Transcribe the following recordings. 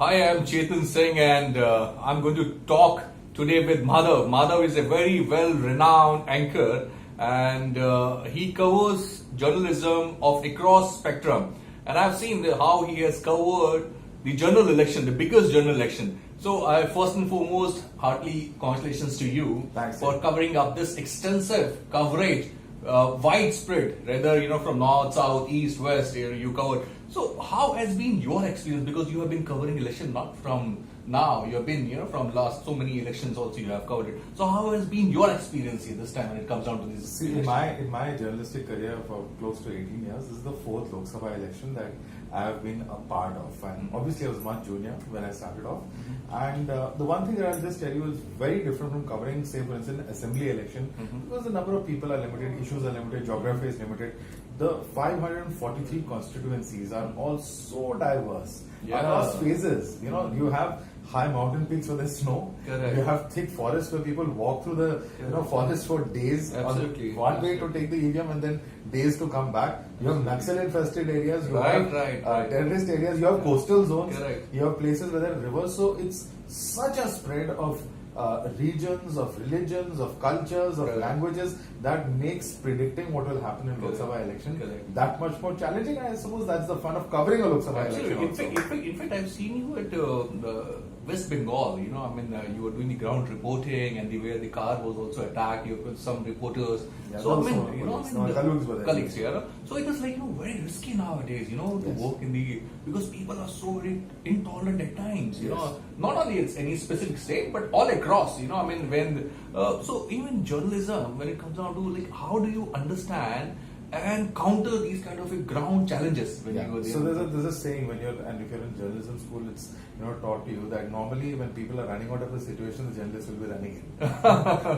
Hi, I'm Chetan Singh and I'm going to talk today with Madhav. Madhav is a very well-renowned anchor and he covers journalism of across spectrum. And I've seen how he has covered the general election, the biggest general election. So first and foremost, heartily congratulations to you Thanks, for covering up this extensive coverage, widespread, whether from north, south, east, west, you covered. So how has been your experience? Because you have been covering election not from now, you have been from last so many elections also you have covered it. So how has been your experience here this time when it comes down to this? See, in my journalistic career for close to 18 years, this is the fourth Lok Sabha election that I have been a part of. And obviously I was much junior when I started off. And the one thing that I'll just tell you is very different from covering, say for instance, an assembly election, because the number of people are limited, issues are limited, geography is limited. The 543 constituencies are all so diverse across phases. You have high mountain peaks where there's snow. Correct. You have thick forests where people walk through the forest for days. Absolutely. One way to take the EVM and then days to come back. You have Naxal infested areas. You have terrorist areas. You have coastal zones. Correct. You have places where there are rivers. So it's such a spread of regions, of religions, of cultures, of languages that makes predicting what will happen in Lok Sabha election that much more challenging. And I suppose that's the fun of covering a Lok Sabha election. In fact, I've seen you at West Bengal. You were doing the ground reporting and the way the car was also attacked. You with some reporters. Colleagues here. So it is very risky nowadays. To work in the because people are so very intolerant at times. Not only it's any specific state, but all across. So even journalism, when it comes down to how do you understand and counter these kind of ground challenges when you go there? So there's a saying if you're in journalism school, it's taught to you that normally when people are running out of a situation, the journalists will be running in.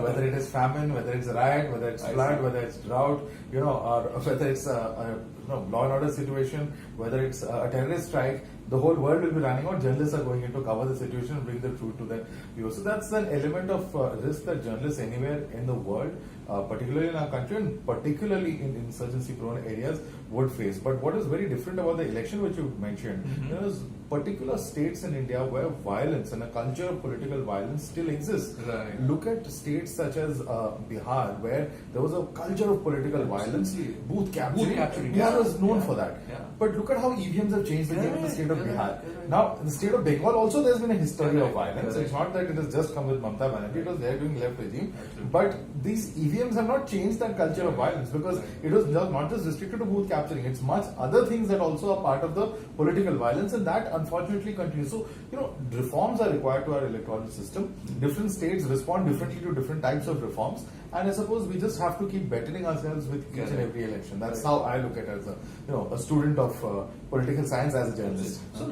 Whether it is famine, whether it's riot, whether it's flood, whether it's drought, or whether it's a law and order situation, whether it's a terrorist strike, the whole world will be running out. Journalists are going in to cover the situation and bring the truth to their viewers. So that's an element of risk that journalists anywhere in the world, particularly in our country and particularly in insurgency-prone areas, would face. But what is very different about the election which you mentioned, there's particular states in India where violence and a culture of political violence still exists. Right. Look at states such as Bihar, where there was a culture of political violence, booth capturing. Bihar was known for that. Yeah. But look at how EVMs have changed the game in the state of Bihar. Now, in the state of Bengal also there's been a history of violence. It's not that it has just come with Mamata Banerjee, because they're doing left regime. But these EVMs have not changed that culture of violence, because it was not just restricted to booth capturing. It's much other things that also are part of the political violence, and that unfortunately continues. So, reforms are required to our electoral system. Different states respond differently to different types of reforms. And I suppose we just have to keep bettering ourselves with each and every election. That's how I look at it as a student of political science, as a journalist. So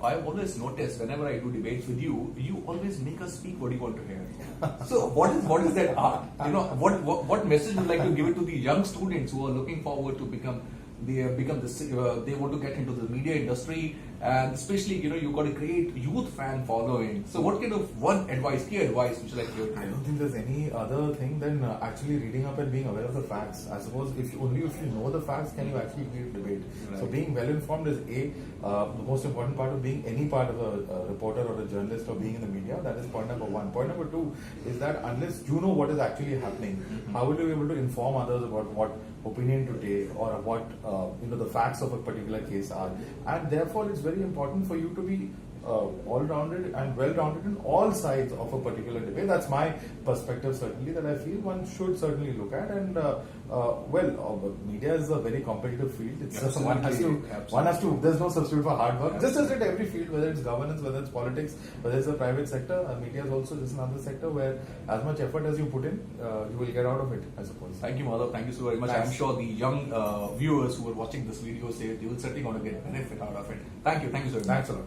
I've always noticed whenever I do debates with you, you always make us speak what you want to hear. So what is that art? What message would you like to give it to the young students who are looking forward to they want to get into the media industry, and especially you got a great youth fan following. So what kind of key advice would you like to give? I don't think there's any other thing than actually reading up and being aware of the facts. I suppose if you know the facts, can you actually lead debate. Right. So being well informed is the most important part of being any part of a reporter or a journalist or being in the media. That is point number one. Point number two is that unless you know what is actually happening, how will you be able to inform others about what opinion to take or what the facts of a particular case are? And therefore it's very important for you to be all-rounded and well-rounded in all sides of a particular debate. That's my perspective, certainly, that I feel one should certainly look at. And media is a very competitive field. It's just one has to. There's no substitute for hard work. Just as in every field, whether it's governance, whether it's politics, whether it's the private sector, media is also just another sector where as much effort as you put in, you will get out of it, I suppose. Thank you, Madhav. Thank you so very much. Thanks. I'm sure the young viewers who are watching this video say they will certainly want to get benefit out of it. Thank you. Thank you so much. Thanks a lot.